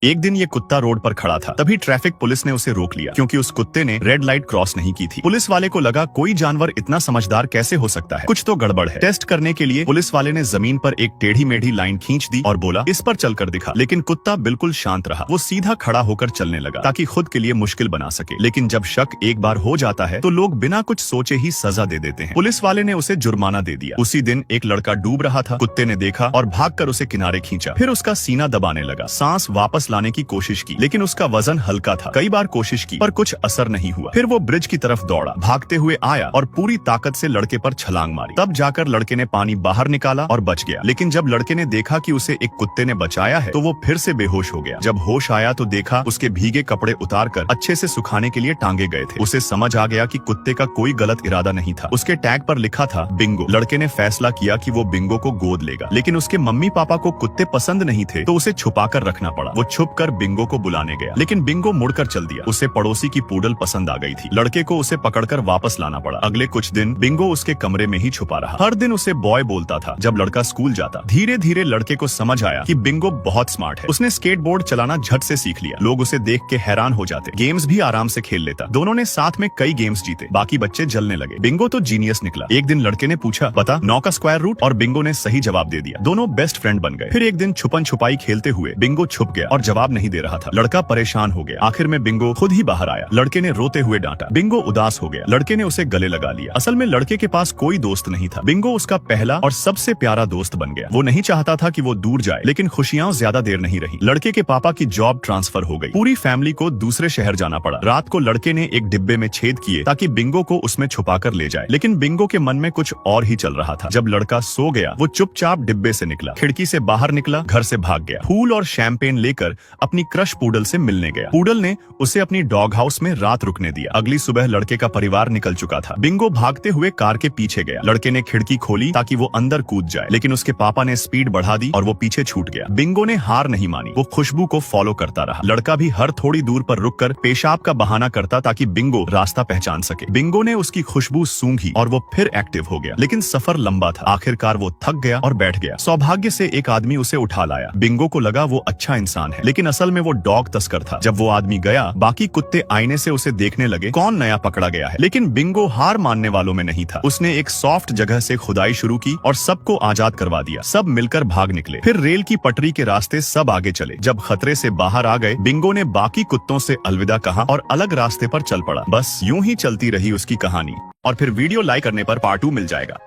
एक दिन ये कुत्ता रोड पर खड़ा था, तभी ट्रैफिक पुलिस ने उसे रोक लिया क्योंकि उस कुत्ते ने रेड लाइट क्रॉस नहीं की थी। पुलिस वाले को लगा कोई जानवर इतना समझदार कैसे हो सकता है, कुछ तो गड़बड़ है। टेस्ट करने के लिए पुलिस वाले ने जमीन पर एक टेढ़ी मेढ़ी लाइन खींच दी और बोला इस पर चलकर दिखा। लेकिन कुत्ता बिल्कुल शांत रहा। वो सीधा खड़ा होकर चलने लगा ताकि खुद के लिए मुश्किल बना सके। लेकिन जब शक एक बार हो जाता है तो लोग बिना कुछ सोचे ही सजा दे देते हैं। पुलिस वाले ने उसे जुर्माना दे दिया। उसी दिन एक लड़का डूब रहा था। कुत्ते ने देखा और भागकर उसे किनारे खींचा। फिर उसका सीना दबाने लगा, सांस वापस लाने की कोशिश की, लेकिन उसका वजन हल्का था। कई बार कोशिश की पर कुछ असर नहीं हुआ। फिर वो ब्रिज की तरफ दौड़ा, भागते हुए आया और पूरी ताकत से लड़के पर छलांग मारी। तब जाकर लड़के ने पानी बाहर निकाला और बच गया। लेकिन जब लड़के ने देखा कि उसे एक कुत्ते ने बचाया है तो वो फिर से बेहोश हो गया। जब होश आया तो देखा उसके भीगे कपड़े उतारकर अच्छे से सुखाने के लिए टांगे गए थे। उसे समझ आ गया कि कुत्ते का कोई गलत इरादा नहीं था। उसके टैग पर लिखा था बिंगो। लड़के ने फैसला किया कि वो बिंगो को गोद लेगा, लेकिन उसके मम्मी पापा को कुत्ते पसंद नहीं थे तो उसे छुपाकर रखना पड़ा। वो छुपकर बिंगो को बुलाने गया, लेकिन बिंगो मुड़कर चल दिया। उसे पड़ोसी की पूडल पसंद आ गई थी। लड़के को उसे पकड़कर वापस लाना पड़ा। अगले कुछ दिन बिंगो उसके कमरे में ही छुपा रहा। हर दिन उसे बॉय बोलता था जब लड़का स्कूल जाता। धीरे धीरे लड़के को समझ आया कि बिंगो बहुत स्मार्ट है। उसने स्केटबोर्ड चलाना झट से सीख लिया। लोग उसे देख के हैरान हो जाते। गेम्स भी आराम से खेल लेता। दोनों ने साथ में कई गेम्स जीते। बाकी बच्चे जलने लगे। बिंगो तो जीनियस निकला। एक दिन लड़के ने पूछा बता 9 का स्क्वायर रूट, और बिंगो ने सही जवाब दे दिया। दोनों बेस्ट फ्रेंड बन गए। फिर एक दिन छुपन छुपाई खेलते हुए बिंगो छुप गया और जवाब नहीं दे रहा था। लड़का परेशान हो गया। आखिर में बिंगो खुद ही बाहर आया। लड़के ने रोते हुए डांटा। बिंगो उदास हो गया। लड़के ने उसे गले लगा लिया। असल में लड़के के पास कोई दोस्त नहीं था। बिंगो उसका पहला और सबसे प्यारा दोस्त बन गया। वो नहीं चाहता था कि वो दूर जाए, लेकिन खुशियां ज्यादा देर नहीं रही। लड़के के पापा की जॉब ट्रांसफर हो गई। पूरी फैमिली को दूसरे शहर जाना पड़ा। रात को लड़के ने एक डिब्बे में छेद किए ताकि बिंगो को उसमें छुपाकर ले जाए, लेकिन बिंगो के मन में कुछ और ही चल रहा था। जब लड़का सो गया वो चुपचाप डिब्बे से निकला, खिड़की से बाहर निकला, घर से भाग गया। फूल और शैंपेन लेकर अपनी क्रश पूडल से मिलने गया। पूडल ने उसे अपनी डॉग हाउस में रात रुकने दिया। अगली सुबह लड़के का परिवार निकल चुका था। बिंगो भागते हुए कार के पीछे गया। लड़के ने खिड़की खोली ताकि वो अंदर कूद जाए, लेकिन उसके पापा ने स्पीड बढ़ा दी और वो पीछे छूट गया। बिंगो ने हार नहीं मानी। वो खुशबू को फॉलो करता रहा। लड़का भी हर थोड़ी दूर पर रुककर पेशाब का बहाना करता ताकि बिंगो रास्ता पहचान सके। बिंगो ने उसकी खुशबू सूंघी और वो फिर एक्टिव हो गया, लेकिन सफर लंबा था। आखिरकार वो थक गया और बैठ गया। सौभाग्य से एक आदमी उसे उठा लाया। बिंगो को लगा वो अच्छा इंसान है, लेकिन असल में वो डॉग तस्कर था। जब वो आदमी गया, बाकी कुत्ते आईने से उसे देखने लगे कौन नया पकड़ा गया है। लेकिन बिंगो हार मानने वालों में नहीं था। उसने एक सॉफ्ट जगह से खुदाई शुरू की और सबको आजाद करवा दिया। सब मिलकर भाग निकले। फिर रेल की पटरी के रास्ते सब आगे चले। जब खतरे से बाहर आ गए, बिंगो ने बाकी कुत्तों से अलविदा कहा और अलग रास्ते पर चल पड़ा। बस यूं ही चलती रही उसकी कहानी। और फिर वीडियो लाइक करने पर पार्ट 2 मिल जाएगा।